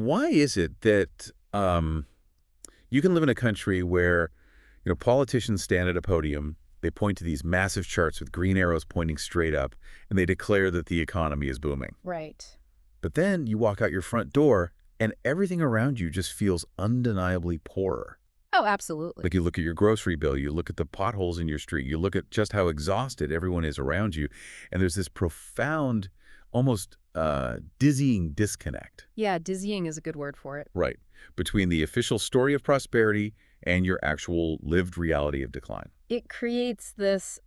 Why is it that you can live in a country where, politicians stand at a podium, they point to these massive charts with green arrows pointing straight up, and they declare that the economy is booming. Right. But then you walk out your front door, and everything around you just feels undeniably poorer. Oh, absolutely. Like you look at your grocery bill, you look at the potholes in your street, you look at just how exhausted everyone is around you, and there's this profound, almost dizzying disconnect. Yeah, dizzying is a good word for it. Right. Between the official story of prosperity and your actual lived reality of decline. It creates this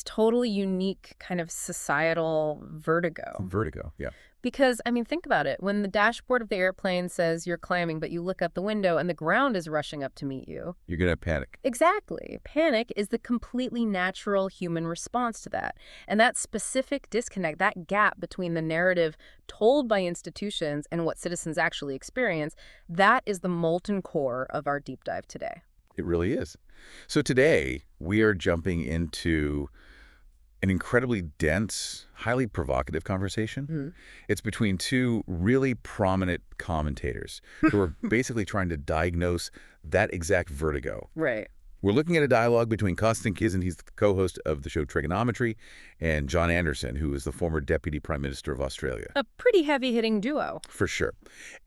totally unique kind of societal vertigo. Vertigo, yeah. Because, I mean, think about it. When the dashboard of the airplane says you're climbing, but you look out the window and the ground is rushing up to meet you. You're going to panic. Exactly. Panic is the completely natural human response to that. And that specific disconnect, that gap between the narrative told by institutions and what citizens actually experience, that is the molten core of our deep dive today. It really is. So today, we are jumping into an incredibly dense, highly provocative conversation. Mm-hmm. It's between two really prominent commentators who are basically trying to diagnose that exact vertigo. Right. We're looking at a dialogue between Konstantin Kisin, he's the co-host of the show Trigonometry, and John Anderson, who is the former Deputy Prime Minister of Australia. A pretty heavy-hitting duo. For sure.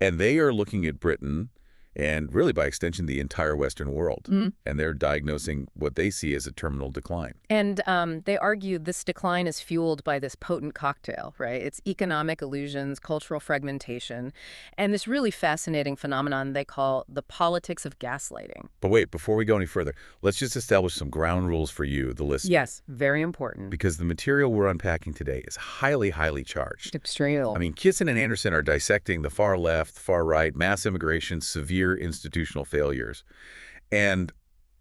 And they are looking at Britain and really, by extension, the entire Western world. Mm-hmm. And they're diagnosing what they see as a terminal decline. And they argue this decline is fueled by this potent cocktail, right? It's economic illusions, cultural fragmentation, and this really fascinating phenomenon they call the politics of gaslighting. But wait, before we go any further, let's just establish some ground rules for you, the listener. Yes, very important. Because the material we're unpacking today is highly, highly charged. Extreme. I mean, Kisin and Anderson are dissecting the far left, far right, mass immigration, severe institutional failures. And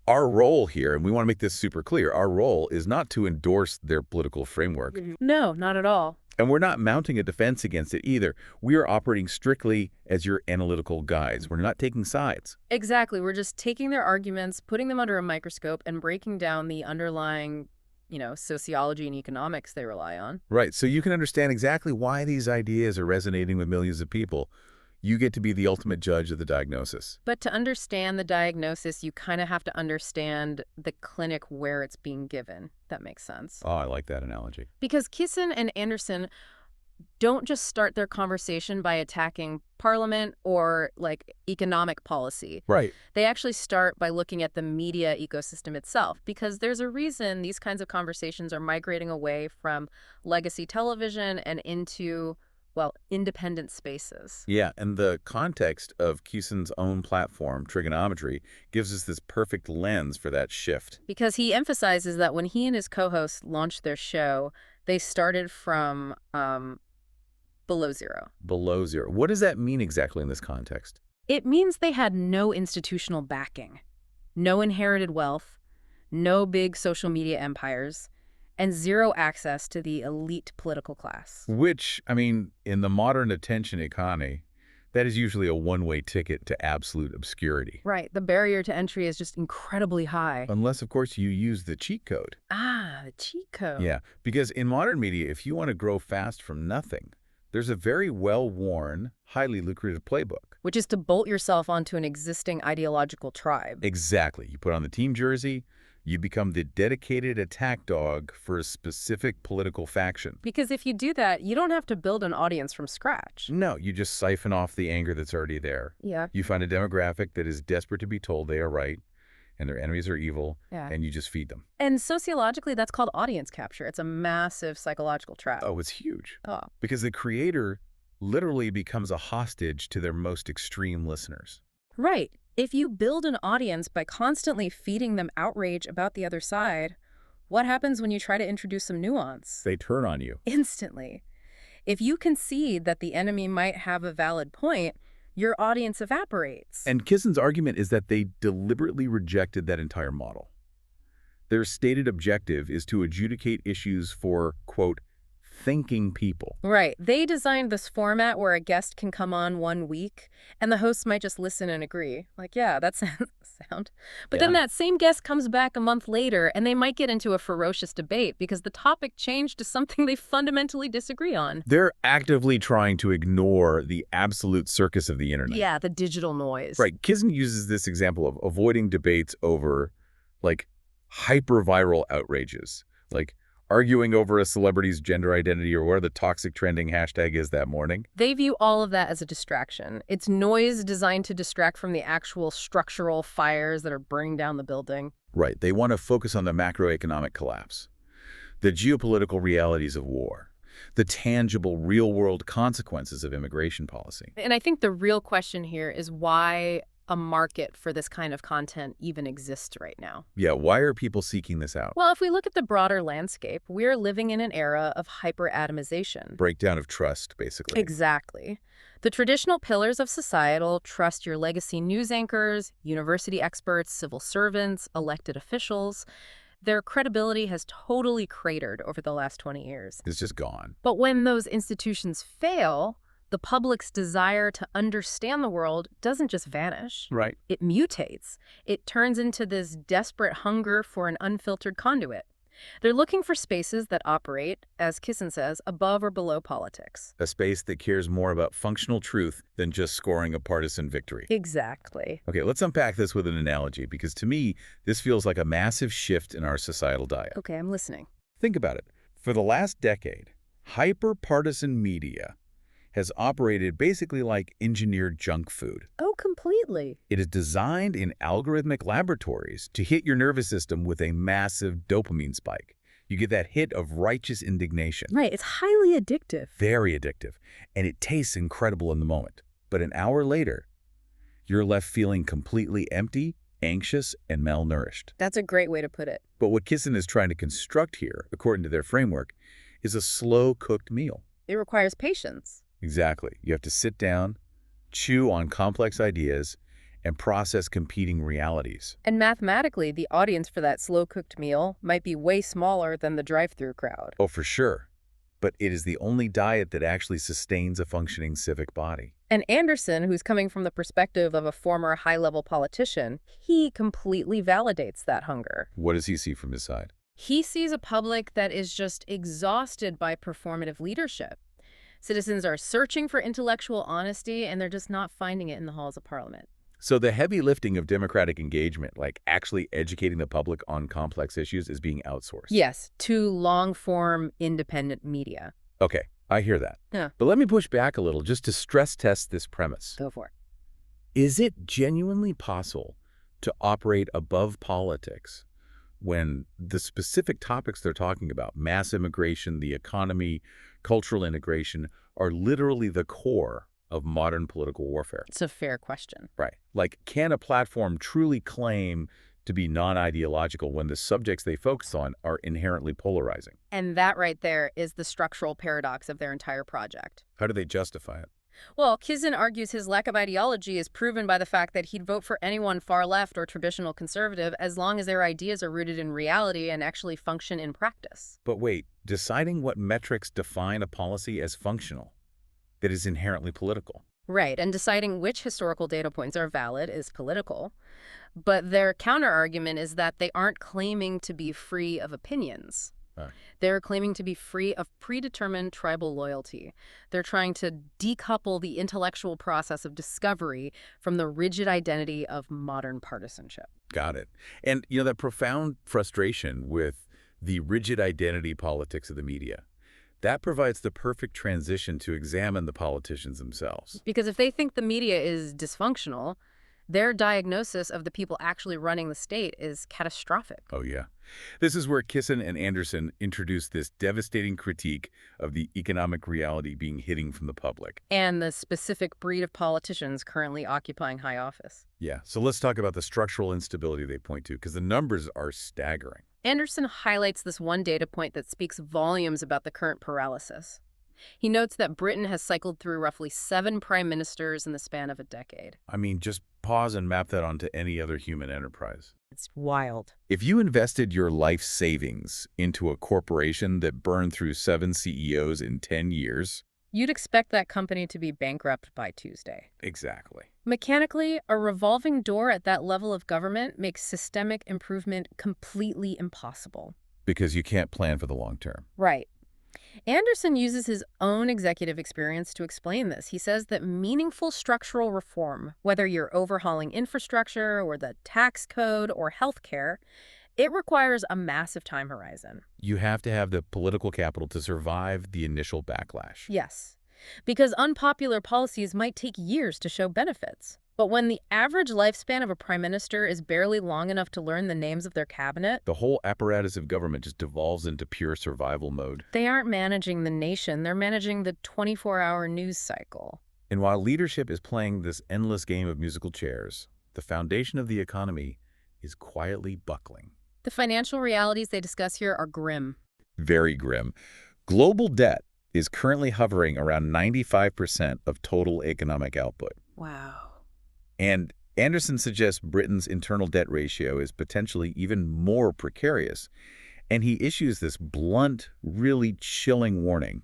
our role here, and we want to make this super clear, our role is not to endorse their political framework. No, not at all. And we're not mounting a defense against it either. We are operating strictly as your analytical guides. We're not taking sides. Exactly. We're just taking their arguments, putting them under a microscope, and breaking down the underlying, sociology and economics they rely on. Right. So you can understand exactly why these ideas are resonating with millions of people. You get to be the ultimate judge of the diagnosis. But to understand the diagnosis, you kind of have to understand the clinic where it's being given. That makes sense. Oh, I like that analogy. Because Kisin and Anderson don't just start their conversation by attacking parliament or, economic policy. Right. They actually start by looking at the media ecosystem itself, because there's a reason these kinds of conversations are migrating away from legacy television and into independent spaces. Yeah, and the context of Kisin's own platform, Trigonometry, gives us this perfect lens for that shift. Because he emphasizes that when he and his co-hosts launched their show, they started from below zero. Below zero. What does that mean exactly in this context? It means they had no institutional backing, no inherited wealth, no big social media empires, and zero access to the elite political class. Which, in the modern attention economy, that is usually a one-way ticket to absolute obscurity. Right. The barrier to entry is just incredibly high. Unless, of course, you use the cheat code. Ah, the cheat code. Yeah, because in modern media, if you want to grow fast from nothing, there's a very well-worn, highly lucrative playbook. Which is to bolt yourself onto an existing ideological tribe. Exactly. You put on the team jersey, you become the dedicated attack dog for a specific political faction. Because if you do that, you don't have to build an audience from scratch. No, you just siphon off the anger that's already there. Yeah. You find a demographic that is desperate to be told they are right and their enemies are evil, and you just feed them. And sociologically, that's called audience capture. It's a massive psychological trap. Oh, it's huge. Oh. Because the creator literally becomes a hostage to their most extreme listeners. Right. If you build an audience by constantly feeding them outrage about the other side, what happens when you try to introduce some nuance? They turn on you. Instantly. If you concede that the enemy might have a valid point, your audience evaporates. And Kisin's argument is that they deliberately rejected that entire model. Their stated objective is to adjudicate issues for, quote, thinking people. Right. They designed this format where a guest can come on one week and the hosts might just listen and agree. Like, yeah, that sounds sound. But then Yeah. that same guest comes back a month later and they might get into a ferocious debate because the topic changed to something they fundamentally disagree on. They're actively trying to ignore the absolute circus of the internet. Yeah, the digital noise. Right. Kisin uses this example of avoiding debates over, like, hyper-viral outrages, like arguing over a celebrity's gender identity or where the toxic trending hashtag is that morning. They view all of that as a distraction. It's noise designed to distract from the actual structural fires that are burning down the building. Right. They want to focus on the macroeconomic collapse, the geopolitical realities of war, the tangible real-world consequences of immigration policy. And I think the real question here is why a market for this kind of content even exists right now. Yeah, why are people seeking this out? Well, if we look at the broader landscape, we're living in an era of hyper-atomization. Breakdown of trust, basically. Exactly. The traditional pillars of societal trust, your legacy news anchors, university experts, civil servants, elected officials, their credibility has totally cratered over the last 20 years. It's just gone. But when those institutions fail, the public's desire to understand the world doesn't just vanish. Right. It mutates. It turns into this desperate hunger for an unfiltered conduit. They're looking for spaces that operate, as Kisin says, above or below politics. A space that cares more about functional truth than just scoring a partisan victory. Exactly. Okay, let's unpack this with an analogy, because to me, this feels like a massive shift in our societal diet. Okay, I'm listening. Think about it. For the last decade, hyper-partisan media has operated basically like engineered junk food. Oh, completely. It is designed in algorithmic laboratories to hit your nervous system with a massive dopamine spike. You get that hit of righteous indignation. Right, it's highly addictive. Very addictive. And it tastes incredible in the moment. But an hour later, you're left feeling completely empty, anxious, and malnourished. That's a great way to put it. But what Kisin is trying to construct here, according to their framework, is a slow-cooked meal. It requires patience. Exactly. You have to sit down, chew on complex ideas, and process competing realities. And mathematically, the audience for that slow-cooked meal might be way smaller than the drive-through crowd. Oh, for sure. But it is the only diet that actually sustains a functioning civic body. And Anderson, who's coming from the perspective of a former high-level politician, he completely validates that hunger. What does he see from his side? He sees a public that is just exhausted by performative leadership. Citizens are searching for intellectual honesty, and they're just not finding it in the halls of Parliament. So the heavy lifting of democratic engagement, like actually educating the public on complex issues, is being outsourced. Yes, to long-form independent media. Okay, I hear that. Yeah. But let me push back a little just to stress test this premise. Go for it. Is it genuinely possible to operate above politics when the specific topics they're talking about, mass immigration, the economy, cultural integration, are literally the core of modern political warfare? It's a fair question. Right. Like, can a platform truly claim to be non-ideological when the subjects they focus on are inherently polarizing? And that right there is the structural paradox of their entire project. How do they justify it? Well, Kisin argues his lack of ideology is proven by the fact that he'd vote for anyone far left or traditional conservative as long as their ideas are rooted in reality and actually function in practice. But wait, deciding what metrics define a policy as functional, that is inherently political. Right, and deciding which historical data points are valid is political. But their counterargument is that they aren't claiming to be free of opinions. They're claiming to be free of predetermined tribal loyalty. They're trying to decouple the intellectual process of discovery from the rigid identity of modern partisanship. Got it. And, that profound frustration with the rigid identity politics of the media, that provides the perfect transition to examine the politicians themselves. Because if they think the media is dysfunctional, their diagnosis of the people actually running the state is catastrophic. Oh, yeah. This is where Kisin and Anderson introduce this devastating critique of the economic reality being hidden from the public. And the specific breed of politicians currently occupying high office. Yeah, so let's talk about the structural instability they point to, because the numbers are staggering. Anderson highlights this one data point that speaks volumes about the current paralysis. He notes that Britain has cycled through roughly 7 prime ministers in the span of a decade. I mean, just pause and map that onto any other human enterprise. It's wild. If you invested your life savings into a corporation that burned through 7 CEOs in 10 years... You'd expect that company to be bankrupt by Tuesday. Exactly. Mechanically, a revolving door at that level of government makes systemic improvement completely impossible. Because you can't plan for the long term. Right. Anderson uses his own executive experience to explain this. He says that meaningful structural reform, whether you're overhauling infrastructure or the tax code or healthcare, it requires a massive time horizon. You have to have the political capital to survive the initial backlash. Yes, because unpopular policies might take years to show benefits. But when the average lifespan of a prime minister is barely long enough to learn the names of their cabinet, the whole apparatus of government just devolves into pure survival mode. They aren't managing the nation, they're managing the 24-hour news cycle. And while leadership is playing this endless game of musical chairs, the foundation of the economy is quietly buckling. The financial realities they discuss here are grim. Very grim. Global debt is currently hovering around 95% of total economic output. Wow. And Anderson suggests Britain's internal debt ratio is potentially even more precarious. And he issues this blunt, really chilling warning.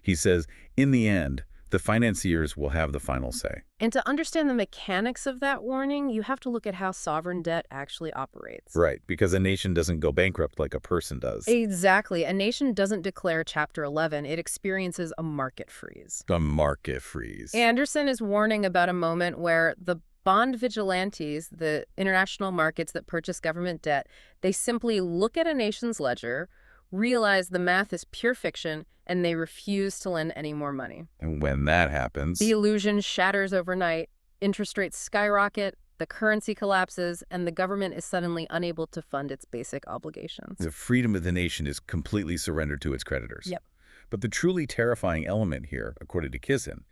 He says, in the end, the financiers will have the final say. And to understand the mechanics of that warning, you have to look at how sovereign debt actually operates. Right, because a nation doesn't go bankrupt like a person does. Exactly. A nation doesn't declare Chapter 11. It experiences a market freeze. A market freeze. Anderson is warning about a moment where the bond vigilantes, the international markets that purchase government debt, they simply look at a nation's ledger, realize the math is pure fiction, and they refuse to lend any more money. And when that happens, the illusion shatters overnight, interest rates skyrocket, the currency collapses, and the government is suddenly unable to fund its basic obligations. the freedom of the nation is completely surrendered to its creditors. Yep. But the truly terrifying element here, according to Kisin,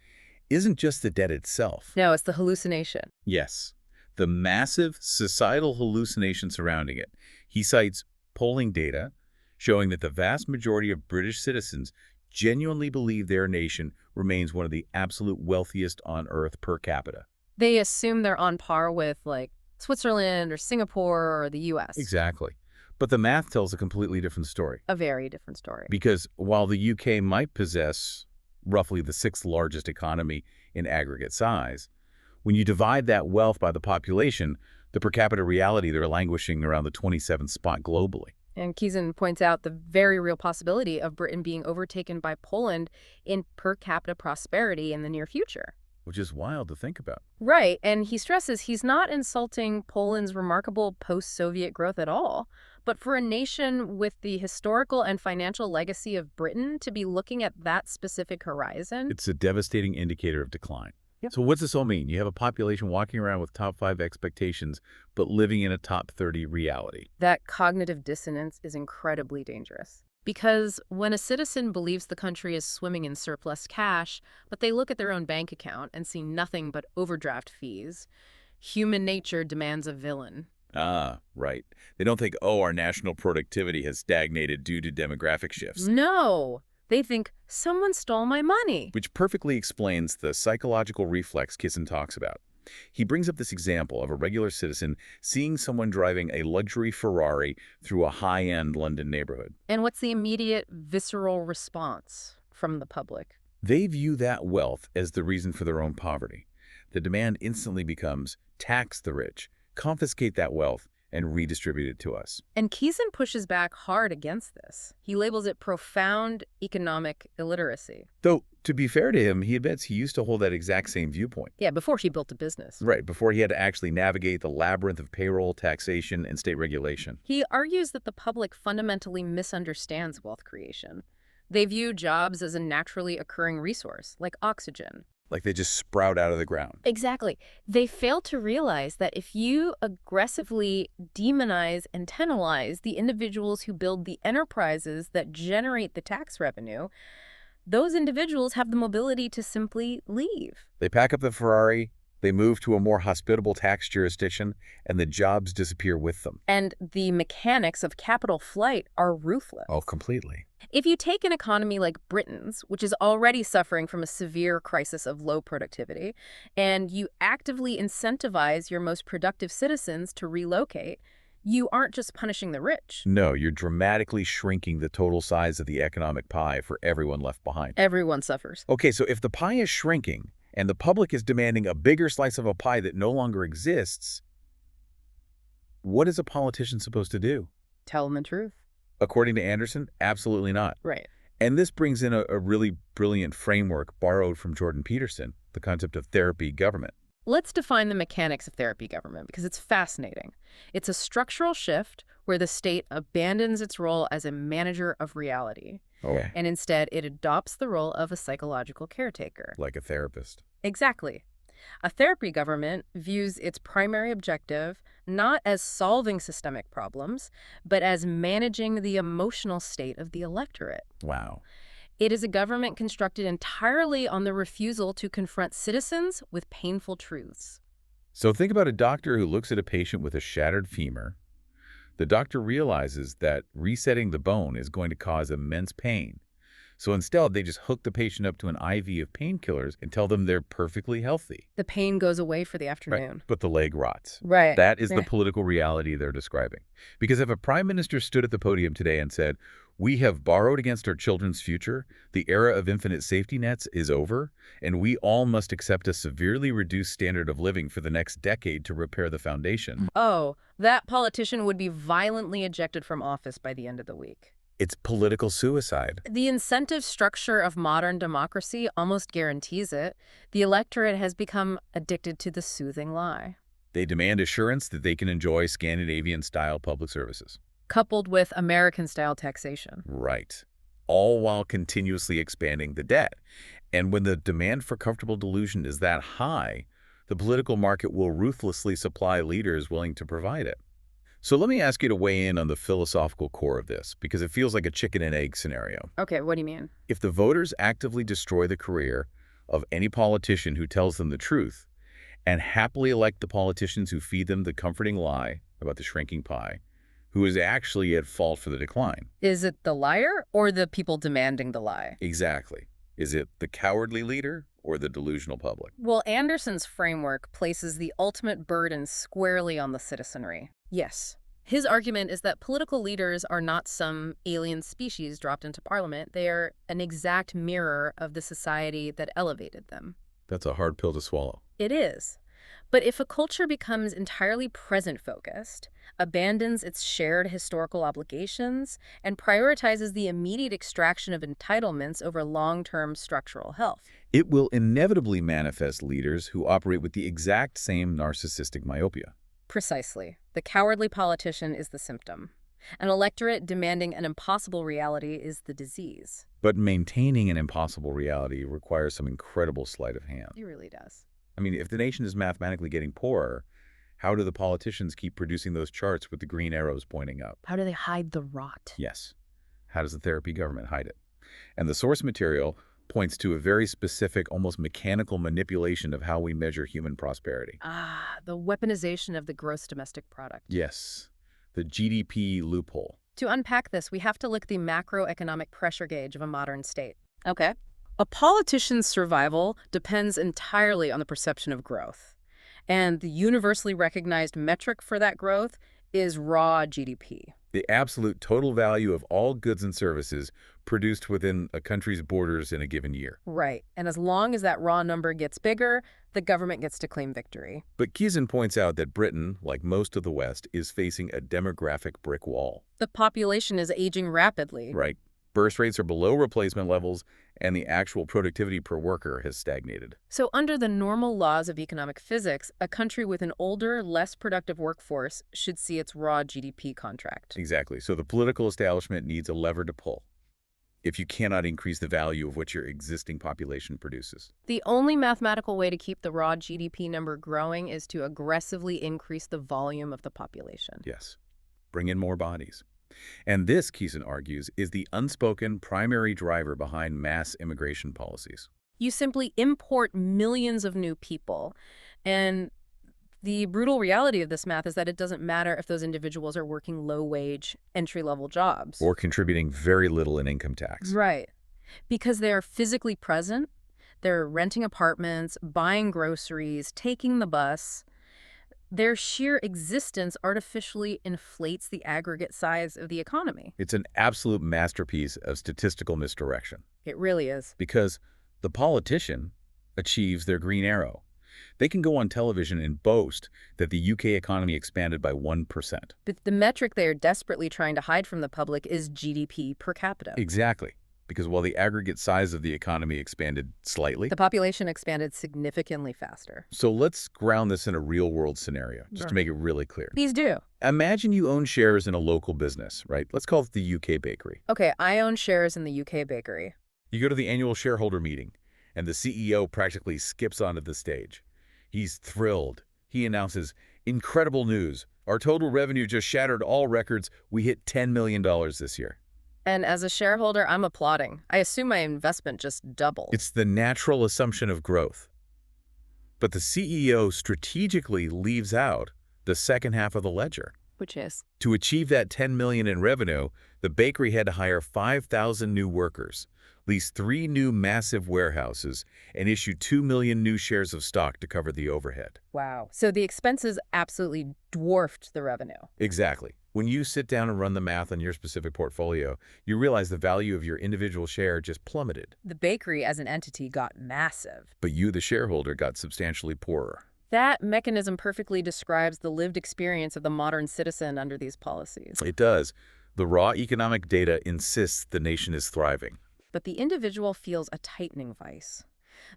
isn't just the debt itself. No, it's the hallucination. Yes, the massive societal hallucination surrounding it. He cites polling data showing that the vast majority of British citizens genuinely believe their nation remains one of the absolute wealthiest on Earth per capita. They assume they're on par with, like, Switzerland or Singapore or the U.S. Exactly. But the math tells a completely different story. A very different story. Because while the UK might possess roughly the 6th largest economy in aggregate size, when you divide that wealth by the population, the per capita reality, they're languishing around the 27th spot globally. And Kisin points out the very real possibility of Britain being overtaken by Poland in per capita prosperity in the near future. Which is wild to think about. Right, and he stresses he's not insulting Poland's remarkable post-Soviet growth at all, but for a nation with the historical and financial legacy of Britain to be looking at that specific horizon. It's a devastating indicator of decline. Yep. So what's this all mean? You have a population walking around with top 5 expectations, but living in a top 30 reality. That cognitive dissonance is incredibly dangerous. Because when a citizen believes the country is swimming in surplus cash, but they look at their own bank account and see nothing but overdraft fees, human nature demands a villain. Ah, right. They don't think, oh, our national productivity has stagnated due to demographic shifts. No! They think, someone stole my money. Which perfectly explains the psychological reflex Kisin talks about. He brings up this example of a regular citizen seeing someone driving a luxury Ferrari through a high-end London neighborhood. And what's the immediate visceral response from the public? They view that wealth as the reason for their own poverty. The demand instantly becomes, tax the rich, confiscate that wealth, and redistribute it to us. And Kisin pushes back hard against this. He labels it profound economic illiteracy. Though, to be fair to him, he admits he used to hold that exact same viewpoint. Yeah, before he built a business. Right, before he had to actually navigate the labyrinth of payroll, taxation, and state regulation. He argues that the public fundamentally misunderstands wealth creation. They view jobs as a naturally occurring resource, like oxygen. Like they just sprout out of the ground. Exactly. They fail to realize that if you aggressively demonize and penalize the individuals who build the enterprises that generate the tax revenue, those individuals have the mobility to simply leave. They pack up the Ferrari, They move to a more hospitable tax jurisdiction, and the jobs disappear with them. And the mechanics of capital flight are ruthless. Oh, completely. If you take an economy like Britain's, which is already suffering from a severe crisis of low productivity, and you actively incentivize your most productive citizens to relocate, you aren't just punishing the rich. No, you're dramatically shrinking the total size of the economic pie for everyone left behind. Everyone suffers. Okay, so if the pie is shrinking and the public is demanding a bigger slice of a pie that no longer exists, what is a politician supposed to do? Tell them the truth. According to Anderson, absolutely not. Right. And this brings in a really brilliant framework borrowed from Jordan Peterson, the concept of therapy government. Let's define the mechanics of therapy government because it's fascinating. It's a structural shift where the state abandons its role as a manager of reality. Okay. And instead, it adopts the role of a psychological caretaker. Like a therapist. Exactly. A therapy government views its primary objective not as solving systemic problems, but as managing the emotional state of the electorate. Wow. It is a government constructed entirely on the refusal to confront citizens with painful truths. So think about a doctor who looks at a patient with a shattered femur. The doctor realizes that resetting the bone is going to cause immense pain. So instead, they just hook the patient up to an IV of painkillers and tell them they're perfectly healthy. The pain goes away for the Right. afternoon. But the leg rots. Right. That is the Yeah. political reality they're describing. Because if a prime minister stood at the podium today and said, "We have borrowed against our children's future, the era of infinite safety nets is over, and we all must accept a severely reduced standard of living for the next decade to repair the foundation," Oh, that politician would be violently ejected from office by the end of the week. it's political suicide. The incentive structure of modern democracy almost guarantees it. The electorate has become addicted to the soothing lie, They demand assurance that they can enjoy Scandinavian-style public services. coupled with American-style taxation. Right. All while continuously expanding the debt. And when the demand for comfortable delusion is that high, the political market will ruthlessly supply leaders willing to provide it. So let me ask you to weigh in on the philosophical core of this, because it feels like a chicken and egg scenario. Okay, what do you mean? If the voters actively destroy the career of any politician who tells them the truth and happily elect the politicians who feed them the comforting lie about the shrinking pie, who is actually at fault for the decline? Is it the liar or the people demanding the lie? Exactly. Is it the cowardly leader or the delusional public? Well, Anderson's framework places the ultimate burden squarely on the citizenry. Yes. His argument is that political leaders are not some alien species dropped into parliament. They are an exact mirror of the society that elevated them. That's a hard pill to swallow. It is. But if a culture becomes entirely present-focused, abandons its shared historical obligations, and prioritizes the immediate extraction of entitlements over long-term structural health, It will inevitably manifest leaders who operate with the exact same narcissistic myopia. precisely, the cowardly politician is the symptom. An electorate demanding an impossible reality is the disease. But maintaining an impossible reality requires some incredible sleight of hand. It really does. I mean, if the nation is mathematically getting poorer, how do the politicians keep producing those charts with the green arrows pointing up? How do they hide the rot? Yes. How does the therapy government hide it? And the source material points to a very specific, almost mechanical manipulation of how we measure human prosperity. The weaponization of the gross domestic product. Yes, the GDP loophole. To unpack this, we have to look at the macroeconomic pressure gauge of a modern state. Okay. A politician's survival depends entirely on the perception of growth. And the universally recognized metric for that growth is raw GDP. The absolute total value of all goods and services produced within a country's borders in a given year. Right. And as long as that raw number gets bigger, the government gets to claim victory. But Kisin points out that Britain, like most of the West, is facing a demographic brick wall. The population is aging rapidly. Right. Birth rates are below replacement levels, and the actual productivity per worker has stagnated. So under the normal laws of economic physics, a country with an older, less productive workforce should see its raw GDP contract. Exactly. So the political establishment needs a lever to pull if you cannot increase the value of what your existing population produces. The only mathematical way to keep the raw GDP number growing is to aggressively increase the volume of the population. Yes. Bring in more bodies. And this, Kisin argues, is the unspoken primary driver behind mass immigration policies. You simply import millions of new people, And the brutal reality of this math is that it doesn't matter if those individuals are working low-wage, entry-level jobs. Or contributing very little in income tax. Right. Because they are physically present, they're renting apartments, buying groceries, taking the bus. Their sheer existence artificially inflates the aggregate size of the economy. It's an absolute masterpiece of statistical misdirection. It really is. Because the politician achieves their green arrow. They can go on television and boast that the UK economy expanded by 1%. But the metric they are desperately trying to hide from the public is GDP per capita. Exactly. Because while the aggregate size of the economy expanded slightly, The population expanded significantly faster. so let's ground this in a real-world scenario, just to make it really clear. Please do. Imagine you own shares in a local business, right? Let's call it the UK bakery. Okay, I own shares in the UK bakery. You go to the annual shareholder meeting, and the CEO practically skips onto the stage. He's thrilled. He announces, "Incredible news. Our total revenue just shattered all records. We hit $10 million this year." And as a shareholder, I'm applauding. I assume my investment just doubled. It's the natural assumption of growth. But the CEO strategically leaves out the second half of the ledger. Which is? To achieve that $10 million in revenue, the bakery had to hire 5,000 new workers, lease 3 new massive warehouses, and issue 2 million new shares of stock to cover the overhead. Wow. So the expenses absolutely dwarfed the revenue. Exactly. When you sit down and run the math on your specific portfolio, you realize the value of your individual share just plummeted. The bakery as an entity got massive. But you, the shareholder, got substantially poorer. That mechanism perfectly describes the lived experience of the modern citizen under these policies. It does. The raw economic data insists the nation is thriving. But the individual feels a tightening vice.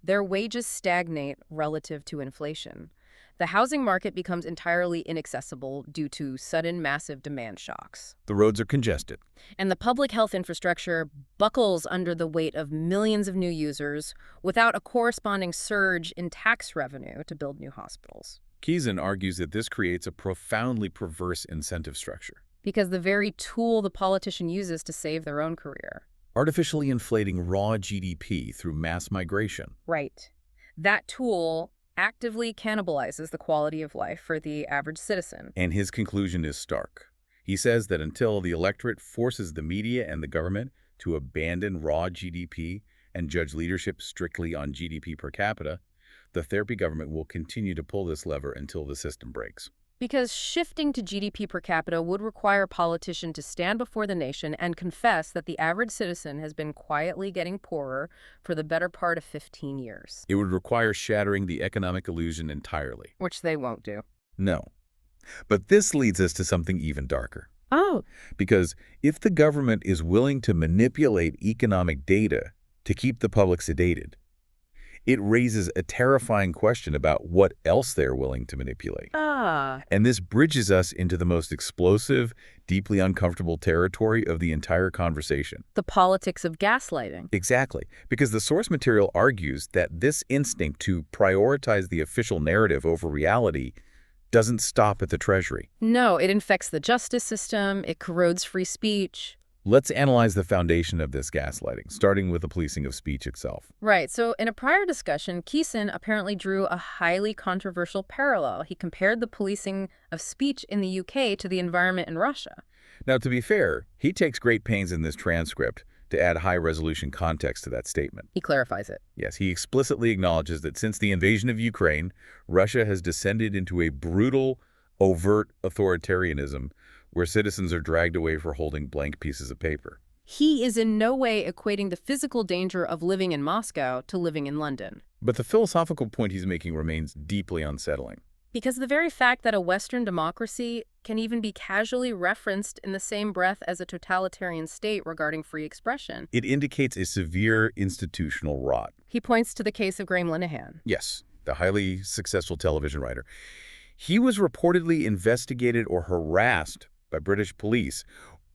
Their wages stagnate relative to inflation. The housing market becomes entirely inaccessible due to sudden massive demand shocks. The roads are congested. And the public health infrastructure buckles under the weight of millions of new users without a corresponding surge in tax revenue to build new hospitals. Kisin argues that this creates a profoundly perverse incentive structure. Because the very tool the politician uses to save their own career. Artificially inflating raw GDP through mass migration. Right. That tool actively cannibalizes the quality of life for the average citizen. And his conclusion is stark. He says that until the electorate forces the media and the government to abandon raw GDP and judge leadership strictly on GDP per capita, the therapy government will continue to pull this lever until the system breaks. Because shifting to GDP per capita would require a politician to stand before the nation and confess that the average citizen has been quietly getting poorer for the better part of 15 years. It would require shattering the economic illusion entirely. Which they won't do. No. But this leads us to something even darker. Oh. Because if the government is willing to manipulate economic data to keep the public sedated, it raises a terrifying question about what else they're willing to manipulate. And this bridges us into the most explosive, deeply uncomfortable territory of the entire conversation. The politics of gaslighting. Exactly, because the source material argues that this instinct to prioritize the official narrative over reality doesn't stop at the Treasury. No, it infects the justice system, it corrodes free speech. Let's analyze the foundation of this gaslighting, starting with the policing of speech itself. Right. So in a prior discussion, Kisin apparently drew a highly controversial parallel. He compared the policing of speech in the UK to the environment in Russia. Now, to be fair, he takes great pains in this transcript to add high-resolution context to that statement. He clarifies it. Yes, he explicitly acknowledges that since the invasion of Ukraine, Russia has descended into a brutal, overt authoritarianism where citizens are dragged away for holding blank pieces of paper. He is in no way equating the physical danger of living in Moscow to living in London. But the philosophical point he's making remains deeply unsettling. Because the very fact that a Western democracy can even be casually referenced in the same breath as a totalitarian state regarding free expression. It indicates a severe institutional rot. He points to the case of Graham Linehan. Yes, the highly successful television writer. He was reportedly investigated or harassed by British police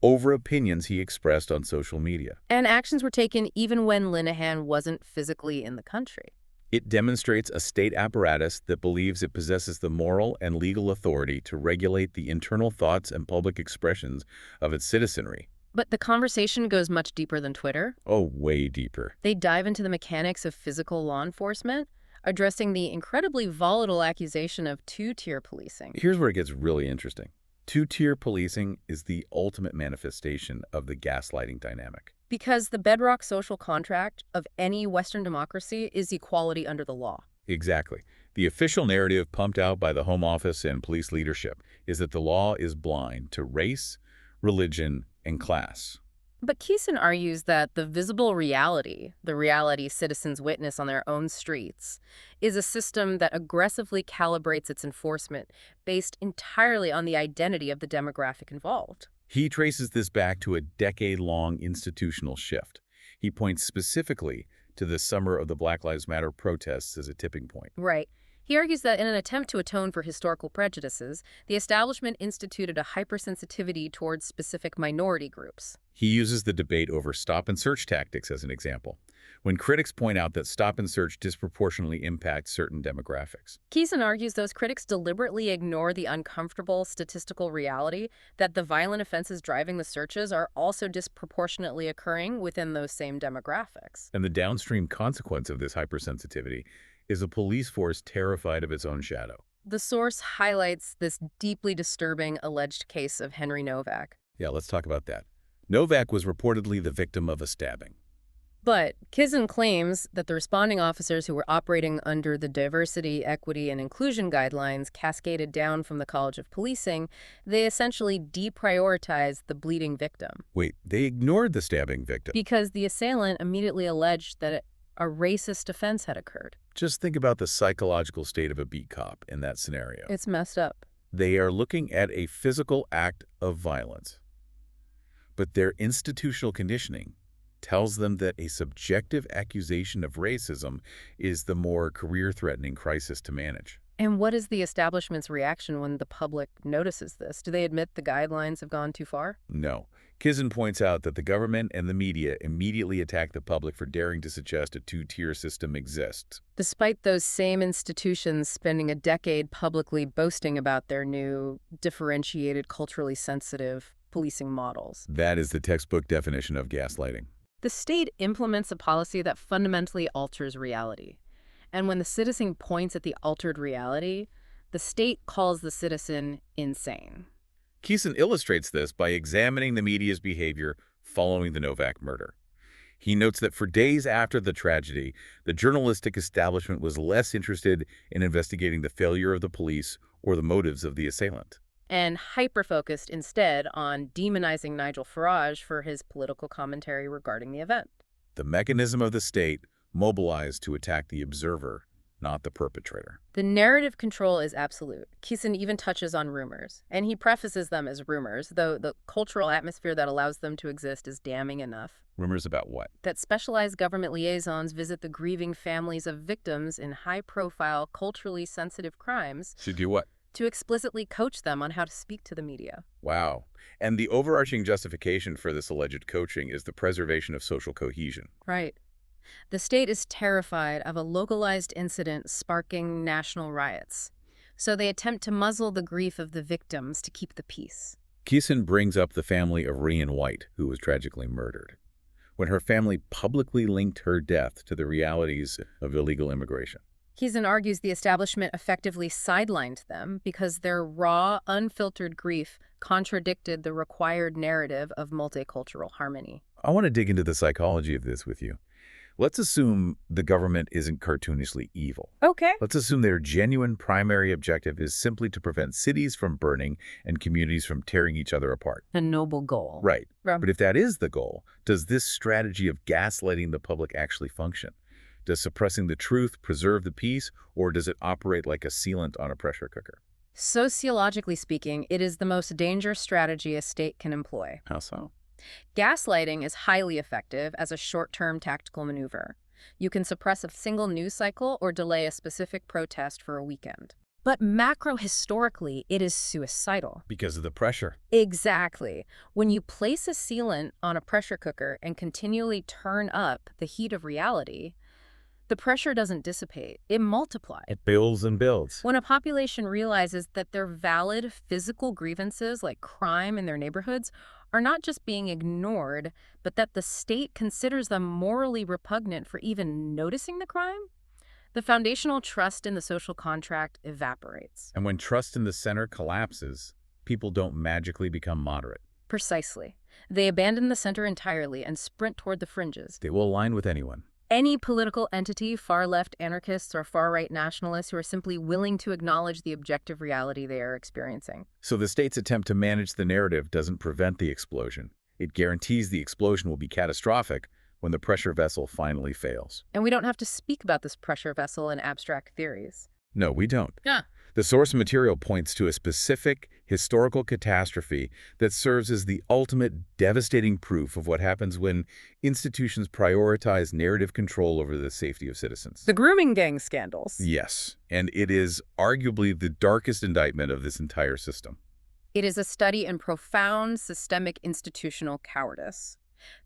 over opinions he expressed on social media. And actions were taken even when Linehan wasn't physically in the country. It demonstrates a state apparatus that believes it possesses the moral and legal authority to regulate the internal thoughts and public expressions of its citizenry. But the conversation goes much deeper than Twitter. Oh, way deeper. They dive into the mechanics of physical law enforcement. addressing the incredibly volatile accusation of two-tier policing. Here's where it gets really interesting. Two-tier policing is the ultimate manifestation of the gaslighting dynamic. Because the bedrock social contract of any Western democracy is equality under the law. Exactly. The official narrative pumped out by the Home Office and police leadership is that the law is blind to race, religion, and class. But Kisin argues that the visible reality, the reality citizens witness on their own streets, is a system that aggressively calibrates its enforcement based entirely on the identity of the demographic involved. He traces this back to a decade-long institutional shift. He points specifically to the summer of the Black Lives Matter protests as a tipping point. Right. He argues that in an attempt to atone for historical prejudices, the establishment instituted a hypersensitivity towards specific minority groups. He uses the debate over stop-and-search tactics as an example, when critics point out that stop-and-search disproportionately impacts certain demographics. Kisin argues those critics deliberately ignore the uncomfortable statistical reality that the violent offenses driving the searches are also disproportionately occurring within those same demographics. And the downstream consequence of this hypersensitivity is a police force terrified of its own shadow. The source highlights this deeply disturbing alleged case of Henry Novak. Yeah, let's talk about that. Novak was reportedly the victim of a stabbing. But Kisin claims that the responding officers who were operating under the diversity, equity, and inclusion guidelines cascaded down from the College of Policing. They essentially deprioritized the bleeding victim. Wait, they ignored the stabbing victim? Because the assailant immediately alleged that a racist offense had occurred. Just think about the psychological state of a beat cop in that scenario. It's messed up. They are looking at a physical act of violence, but their institutional conditioning tells them that a subjective accusation of racism is the more career-threatening crisis to manage. And what is the establishment's reaction when the public notices this? Do they admit the guidelines have gone too far? No. Kisin points out that the government and the media immediately attack the public for daring to suggest a two-tier system exists. Despite those same institutions spending a decade publicly boasting about their new, differentiated, culturally sensitive policing models. That is the textbook definition of gaslighting. The state implements a policy that fundamentally alters reality. And when the citizen points at the altered reality, the state calls the citizen insane. Kisin illustrates this by examining the media's behavior following the Novak murder. He notes that for days after the tragedy, the journalistic establishment was less interested in investigating the failure of the police or the motives of the assailant. And hyper-focused instead on demonizing Nigel Farage for his political commentary regarding the event. The mechanism of the state mobilized to attack the observer, not the perpetrator. The narrative control is absolute. Kisin even touches on rumors, and he prefaces them as rumors, though the cultural atmosphere that allows them to exist is damning enough. Rumors about what? That specialized government liaisons visit the grieving families of victims in high-profile, culturally sensitive crimes. To do what? To explicitly coach them on how to speak to the media. Wow. And the overarching justification for this alleged coaching is the preservation of social cohesion. Right. The state is terrified of a localized incident sparking national riots, so they attempt to muzzle the grief of the victims to keep the peace. Kisin brings up the family of Rian White, who was tragically murdered, when her family publicly linked her death to the realities of illegal immigration. Kisin argues the establishment effectively sidelined them because their raw, unfiltered grief contradicted the required narrative of multicultural harmony. I want to dig into the psychology of this with you. Let's assume the government isn't cartoonishly evil. Okay. Let's assume their genuine primary objective is simply to prevent cities from burning and communities from tearing each other apart. A noble goal. Right. But if that is the goal, does this strategy of gaslighting the public actually function? Does suppressing the truth preserve the peace, or does it operate like a sealant on a pressure cooker? Sociologically speaking, it is the most dangerous strategy a state can employ. How so? Gaslighting is highly effective as a short-term tactical maneuver. You can suppress a single news cycle or delay a specific protest for a weekend. But macro-historically, it is suicidal. Because of the pressure. Exactly. When you place a sealant on a pressure cooker and continually turn up the heat of reality, the pressure doesn't dissipate, it multiplies. It builds and builds. When a population realizes that their valid physical grievances like crime in their neighborhoods are not just being ignored, but that the state considers them morally repugnant for even noticing the crime, The foundational trust in the social contract evaporates. And when trust in the center collapses, people don't magically become moderate. Precisely. They abandon the center entirely and sprint toward the fringes. They will align with anyone. Any political entity, far-left anarchists or far-right nationalists who are simply willing to acknowledge the objective reality they are experiencing. So the state's attempt to manage the narrative doesn't prevent the explosion. It guarantees the explosion will be catastrophic when the pressure vessel finally fails. And we don't have to speak about this pressure vessel in abstract theories. No, we don't. Yeah. The source material points to a specific historical catastrophe that serves as the ultimate devastating proof of what happens when institutions prioritize narrative control over the safety of citizens. The grooming gang scandals. Yes, and it is arguably the darkest indictment of this entire system. It is a study in profound systemic institutional cowardice.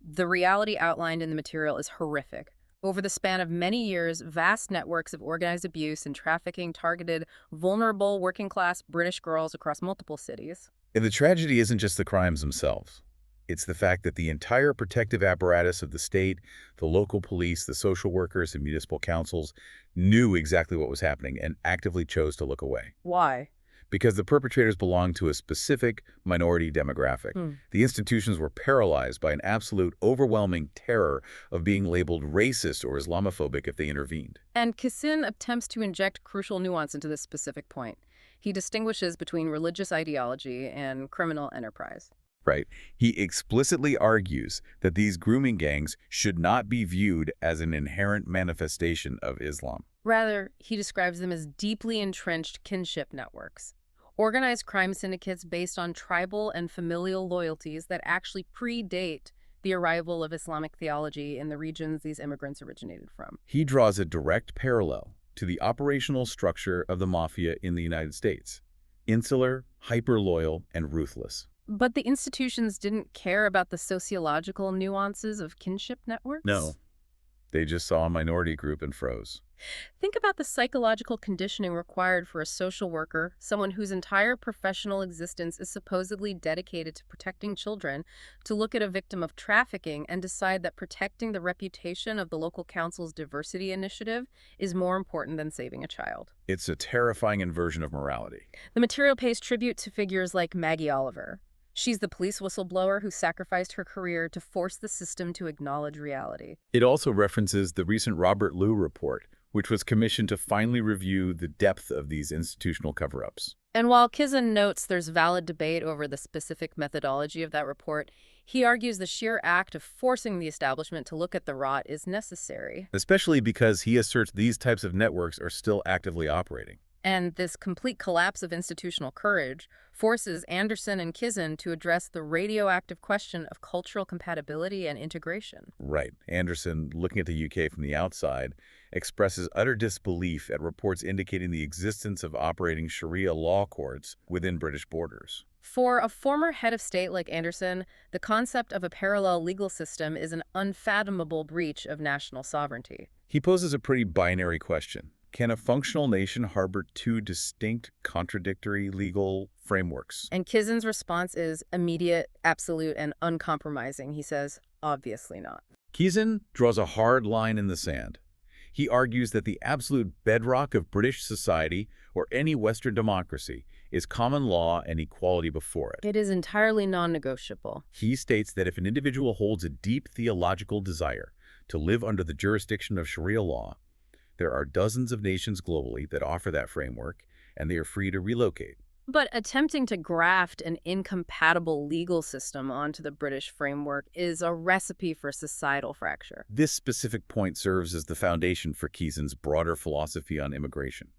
The reality outlined in the material is horrific. Over the span of many years, vast networks of organized abuse and trafficking targeted vulnerable working-class British girls across multiple cities. And the tragedy isn't just the crimes themselves. It's the fact that the entire protective apparatus of the state, the local police, the social workers, and municipal councils knew exactly what was happening and actively chose to look away. Why? Because the perpetrators belonged to a specific minority demographic. The institutions were paralyzed by an absolute overwhelming terror of being labeled racist or Islamophobic if they intervened. And Kisin attempts to inject crucial nuance into this specific point. He distinguishes between religious ideology and criminal enterprise. Right. He explicitly argues that these grooming gangs should not be viewed as an inherent manifestation of Islam. Rather, he describes them as deeply entrenched kinship networks, organized crime syndicates based on tribal and familial loyalties that actually predate the arrival of Islamic theology in the regions these immigrants originated from. He draws a direct parallel to the operational structure of the mafia in the United States: insular, hyper-loyal, and ruthless. But the institutions didn't care about the sociological nuances of kinship networks? No. They just saw a minority group and froze. Think about the psychological conditioning required for a social worker, someone whose entire professional existence is supposedly dedicated to protecting children, to look at a victim of trafficking and decide that protecting the reputation of the local council's diversity initiative is more important than saving a child. It's a terrifying inversion of morality. The material pays tribute to figures like Maggie Oliver. She's the police whistleblower who sacrificed her career to force the system to acknowledge reality. It also references the recent Robert Liu report, which was commissioned to finally review the depth of these institutional cover-ups. And while Kisin notes there's valid debate over the specific methodology of that report, he argues the sheer act of forcing the establishment to look at the rot is necessary. Especially because he asserts these types of networks are still actively operating. And this complete collapse of institutional courage forces Anderson and Kisin to address the radioactive question of cultural compatibility and integration. Right. Anderson, looking at the UK from the outside, expresses utter disbelief at reports indicating the existence of operating Sharia law courts within British borders. For a former head of state like Anderson, the concept of a parallel legal system is an unfathomable breach of national sovereignty. He poses a pretty binary question. Can a functional nation harbor two distinct, contradictory legal frameworks? And Kisin's response is immediate, absolute, and uncompromising. He says, obviously not. Kisin draws a hard line in the sand. He argues that the absolute bedrock of British society, or any Western democracy, is common law and equality before it. It is entirely non-negotiable. He states that if an individual holds a deep theological desire to live under the jurisdiction of Sharia law, there are dozens of nations globally that offer that framework, and they are free to relocate. But attempting to graft an incompatible legal system onto the British framework is a recipe for societal fracture. This specific point serves as the foundation for Kisin's broader philosophy on immigration,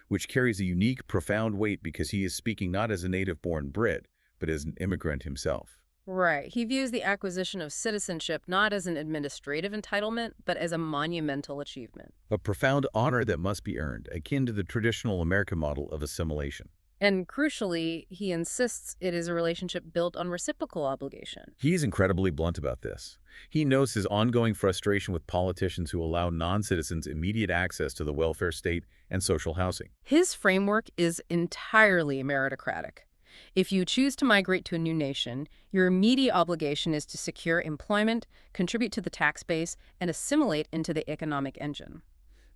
which carries a unique, profound weight because he is speaking not as a native-born Brit, but as an immigrant himself. Right. He views the acquisition of citizenship not as an administrative entitlement, but as a monumental achievement. A profound honor that must be earned, akin to the traditional American model of assimilation. And crucially, he insists it is a relationship built on reciprocal obligation. He's incredibly blunt about this. He knows his ongoing frustration with politicians who allow non-citizens immediate access to the welfare state and social housing. His framework is entirely meritocratic. If you choose to migrate to a new nation, your immediate obligation is to secure employment, contribute to the tax base, and assimilate into the economic engine.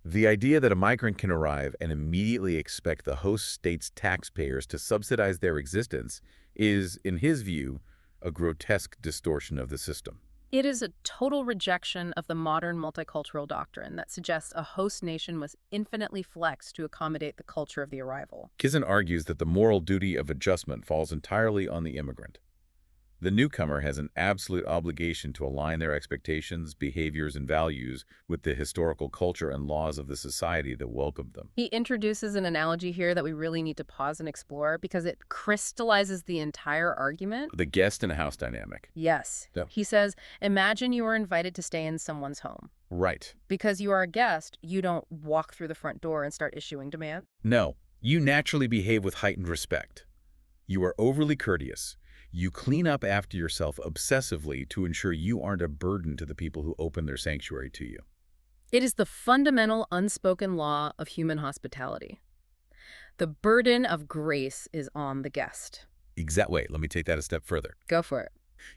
The idea that a migrant can arrive and immediately expect the host state's taxpayers to subsidize their existence is, in his view, a grotesque distortion of the system. It is a total rejection of the modern multicultural doctrine that suggests a host nation must infinitely flex to accommodate the culture of the arrival. Kisin argues that the moral duty of adjustment falls entirely on the immigrant. The newcomer has an absolute obligation to align their expectations, behaviors, and values with the historical culture and laws of the society that welcomed them. He introduces an analogy here that we really need to pause and explore because it crystallizes the entire argument. The guest and house dynamic. Yes. Yep. He says, imagine you are invited to stay in someone's home. Right. Because you are a guest, you don't walk through the front door and start issuing demands. No, you naturally behave with heightened respect. You are overly courteous. You clean up after yourself obsessively to ensure you aren't a burden to the people who open their sanctuary to you. It is the fundamental unspoken law of human hospitality. The burden of grace is on the guest. Wait, let me take that a step further. Go for it.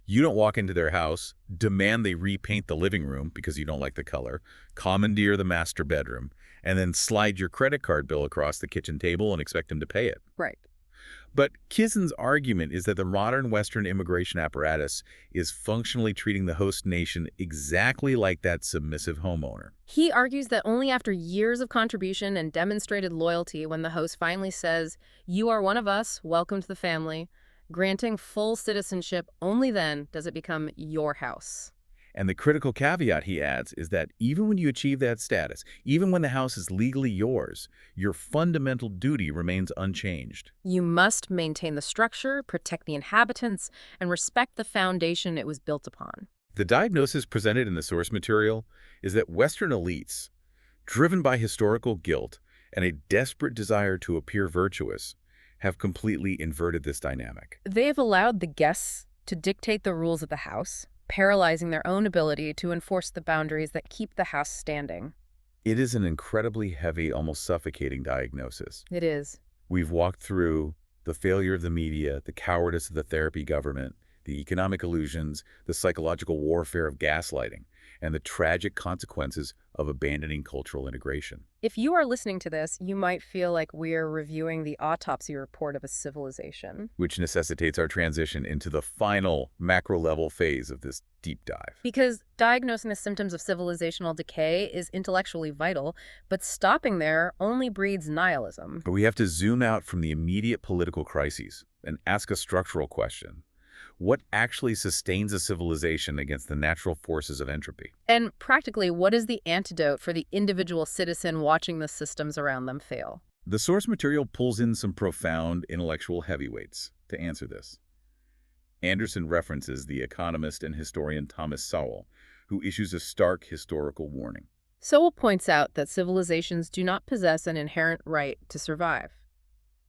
You don't walk into their house, demand they repaint the living room because you don't like the color, commandeer the master bedroom, and then slide your credit card bill across the kitchen table and expect them to pay it. Right. But Kisin's argument is that the modern Western immigration apparatus is functionally treating the host nation exactly like that submissive homeowner. He argues that only after years of contribution and demonstrated loyalty, when the host finally says, "You are one of us, welcome to the family," granting full citizenship, only then does it become your house. And the critical caveat, he adds, is that even when you achieve that status, even when the house is legally yours, your fundamental duty remains unchanged. You must maintain the structure, protect the inhabitants, and respect the foundation it was built upon. The diagnosis presented in the source material is that Western elites, driven by historical guilt and a desperate desire to appear virtuous, have completely inverted this dynamic. They have allowed the guests to dictate the rules of the house, paralyzing their own ability to enforce the boundaries that keep the house standing. It is an incredibly heavy, almost suffocating diagnosis. It is. We've walked through the failure of the media, the cowardice of the therapy government, the economic illusions, the psychological warfare of gaslighting, and the tragic consequences of abandoning cultural integration. If you are listening to this, you might feel like we're reviewing the autopsy report of a civilization. Which necessitates our transition into the final macro-level phase of this deep dive. Because diagnosing the symptoms of civilizational decay is intellectually vital, but stopping there only breeds nihilism. But we have to zoom out from the immediate political crises and ask a structural question. What actually sustains a civilization against the natural forces of entropy? And practically, what is the antidote for the individual citizen watching the systems around them fail? The source material pulls in some profound intellectual heavyweights to answer this. Anderson references the economist and historian Thomas Sowell, who issues a stark historical warning. Sowell points out that civilizations do not possess an inherent right to survive.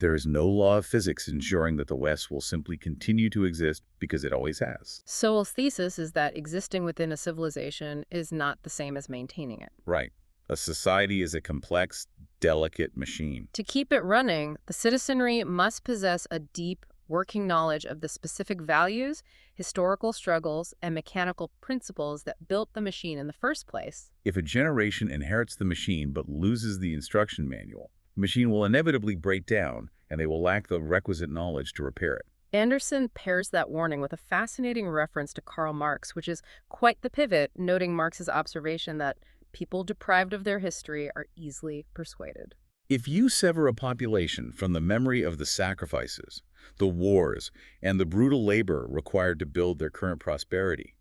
There is no law of physics ensuring that the West will simply continue to exist because it always has. Sowell's thesis is that existing within a civilization is not the same as maintaining it. Right. A society is a complex, delicate machine. To keep it running, the citizenry must possess a deep, working knowledge of the specific values, historical struggles, and mechanical principles that built the machine in the first place. If a generation inherits the machine but loses the instruction manual, the machine will inevitably break down, and they will lack the requisite knowledge to repair it. Anderson pairs that warning with a fascinating reference to Karl Marx, which is quite the pivot, noting Marx's observation that people deprived of their history are easily persuaded. If you sever a population from the memory of the sacrifices, the wars, and the brutal labor required to build their current prosperity,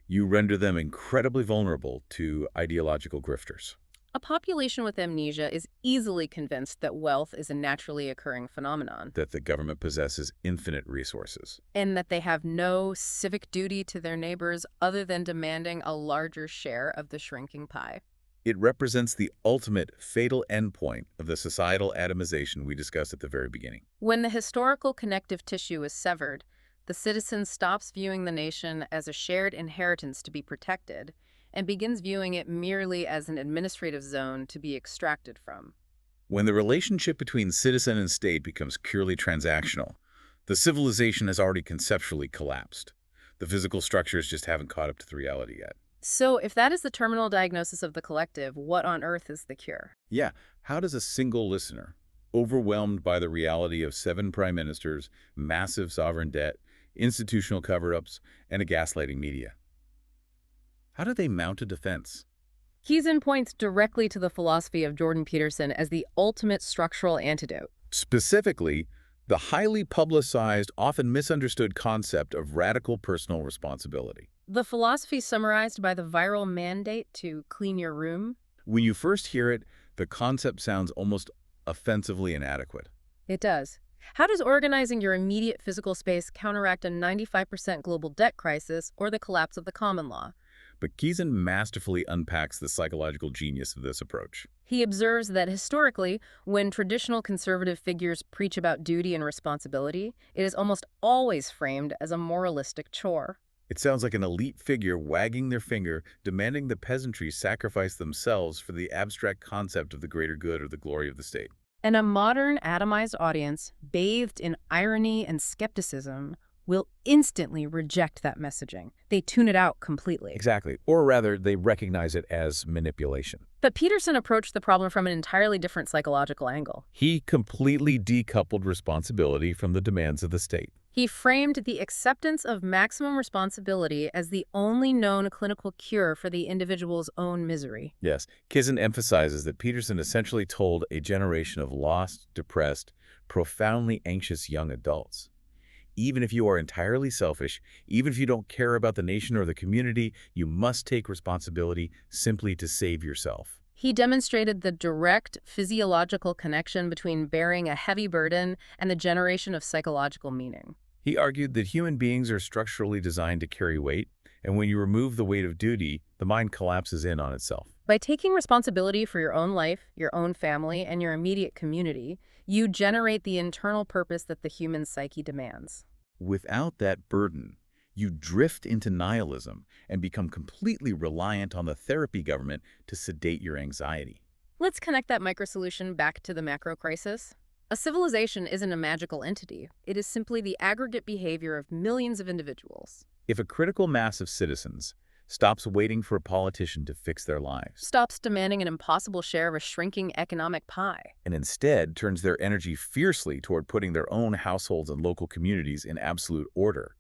you render them incredibly vulnerable to ideological grifters. A population with amnesia is easily convinced that wealth is a naturally occurring phenomenon, That the government possesses infinite resources. and that they have no civic duty to their neighbors other than demanding a larger share of the shrinking pie. It represents the ultimate fatal endpoint of the societal atomization we discussed at the very beginning. When the historical connective tissue is severed, the citizen stops viewing the nation as a shared inheritance to be protected and begins viewing it merely as an administrative zone to be extracted from. When the relationship between citizen and state becomes purely transactional, the civilization has already conceptually collapsed. The physical structures just haven't caught up to the reality yet. So if that is the terminal diagnosis of the collective, what on earth is the cure? Yeah, how does a single listener, overwhelmed by the reality of 7 prime ministers, massive sovereign debt, institutional cover-ups, and a gaslighting media, how do they mount a defense? Kisin points directly to the philosophy of Jordan Peterson as the ultimate structural antidote. Specifically, the highly publicized, often misunderstood concept of radical personal responsibility. The philosophy summarized by the viral mandate to clean your room? When you first hear it, the concept sounds almost offensively inadequate. It does. How does organizing your immediate physical space counteract a 95% global debt crisis or the collapse of the common law? But Kisin masterfully unpacks the psychological genius of this approach. He observes that historically, when traditional conservative figures preach about duty and responsibility, it is almost always framed as a moralistic chore. It sounds like an elite figure wagging their finger, demanding the peasantry sacrifice themselves for the abstract concept of the greater good or the glory of the state. And a modern, atomized audience, bathed in irony and skepticism, will instantly reject that messaging. They tune it out completely. Exactly. Or rather, they recognize it as manipulation. But Peterson approached the problem from an entirely different psychological angle. He completely decoupled responsibility from the demands of the state. He framed the acceptance of maximum responsibility as the only known clinical cure for the individual's own misery. Yes, Kisin emphasizes that Peterson essentially told a generation of lost, depressed, profoundly anxious young adults, even if you are entirely selfish, even if you don't care about the nation or the community, you must take responsibility simply to save yourself. He demonstrated the direct physiological connection between bearing a heavy burden and the generation of psychological meaning. He argued that human beings are structurally designed to carry weight, and when you remove the weight of duty, the mind collapses in on itself. By taking responsibility for your own life, your own family, and your immediate community, you generate the internal purpose that the human psyche demands. Without that burden, you drift into nihilism and become completely reliant on the therapy government to sedate your anxiety. Let's connect that micro-solution back to the macro crisis. A civilization isn't a magical entity. It is simply the aggregate behavior of millions of individuals. If a critical mass of citizens stops waiting for a politician to fix their lives, Stops demanding an impossible share of a shrinking economic pie. and instead turns their energy fiercely toward putting their own households and local communities in absolute order,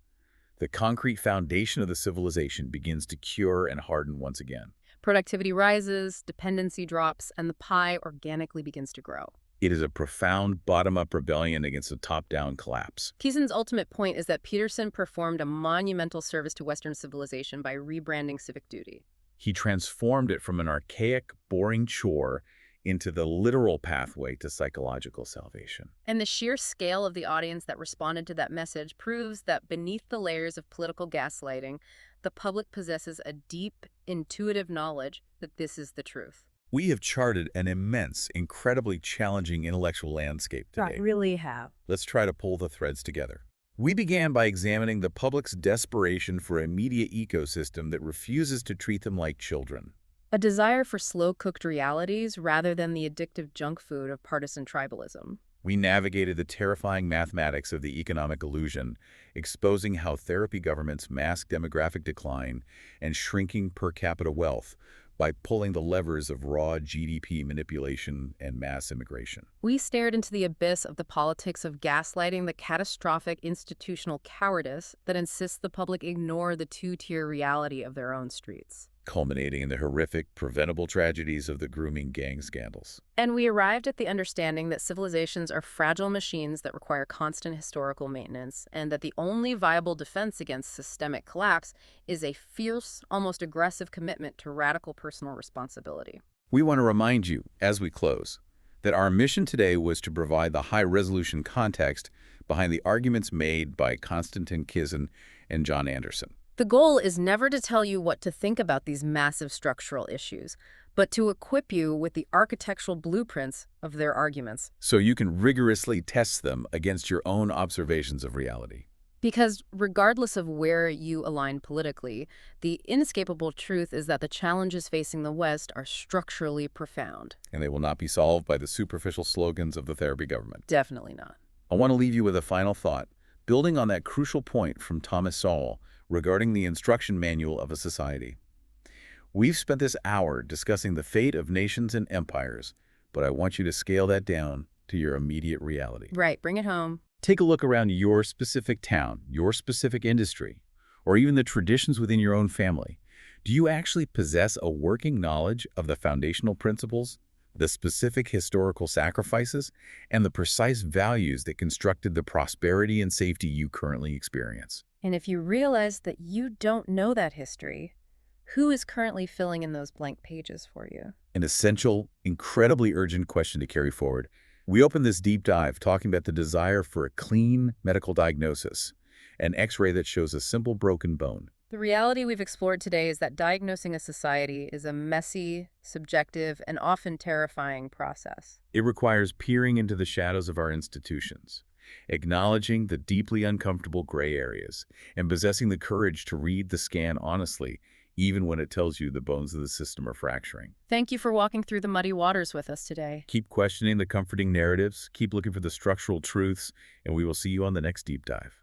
the concrete foundation of the civilization begins to cure and harden once again. Productivity rises, dependency drops, and the pie organically begins to grow. It is a profound bottom-up rebellion against a top-down collapse. Kisin's ultimate point is that Peterson performed a monumental service to Western civilization by rebranding civic duty. He transformed it from an archaic, boring chore into the literal pathway to psychological salvation. And the sheer scale of the audience that responded to that message proves that beneath the layers of political gaslighting, the public possesses a deep, intuitive knowledge that this is the truth. We have charted an immense, incredibly challenging intellectual landscape today. Really have. Let's try to pull the threads together. We began by examining the public's desperation for a media ecosystem that refuses to treat them like children. A desire for slow-cooked realities rather than the addictive junk food of partisan tribalism. We navigated the terrifying mathematics of the economic illusion, exposing how therapy governments mask demographic decline and shrinking per capita wealth by pulling the levers of raw GDP manipulation and mass immigration. We stared into the abyss of the politics of gaslighting, the catastrophic institutional cowardice that insists the public ignore the two-tier reality of their own streets. Culminating in the horrific, preventable tragedies of the grooming gang scandals. And we arrived at the understanding that civilizations are fragile machines that require constant historical maintenance, and that the only viable defense against systemic collapse is a fierce, almost aggressive commitment to radical personal responsibility. We want to remind you, as we close, that our mission today was to provide the high-resolution context behind the arguments made by Konstantin Kisin and John Anderson. The goal is never to tell you what to think about these massive structural issues, but to equip you with the architectural blueprints of their arguments. So you can rigorously test them against your own observations of reality. Because regardless of where you align politically, the inescapable truth is that the challenges facing the West are structurally profound. And they will not be solved by the superficial slogans of the therapy government. Definitely not. I want to leave you with a final thought, building on that crucial point from Thomas Sowell regarding the instruction manual of a society. We've spent this hour discussing the fate of nations and empires, but I want you to scale that down to your immediate reality. Right, bring it home. Take a look around your specific town, your specific industry, or even the traditions within your own family. Do you actually possess a working knowledge of the foundational principles, the specific historical sacrifices, and the precise values that constructed the prosperity and safety you currently experience? And if you realize that you don't know that history, who is currently filling in those blank pages for you? An essential, incredibly urgent question to carry forward. We open this deep dive talking about the desire for a clean medical diagnosis, an X-ray that shows a simple broken bone. The reality we've explored today is that diagnosing a society is a messy, subjective, and often terrifying process. It requires peering into the shadows of our institutions, acknowledging the deeply uncomfortable gray areas, and possessing the courage to read the scan honestly, even when it tells you the bones of the system are fracturing. Thank you for walking through the muddy waters with us today. Keep questioning the comforting narratives, keep looking for the structural truths, and we will see you on the next deep dive.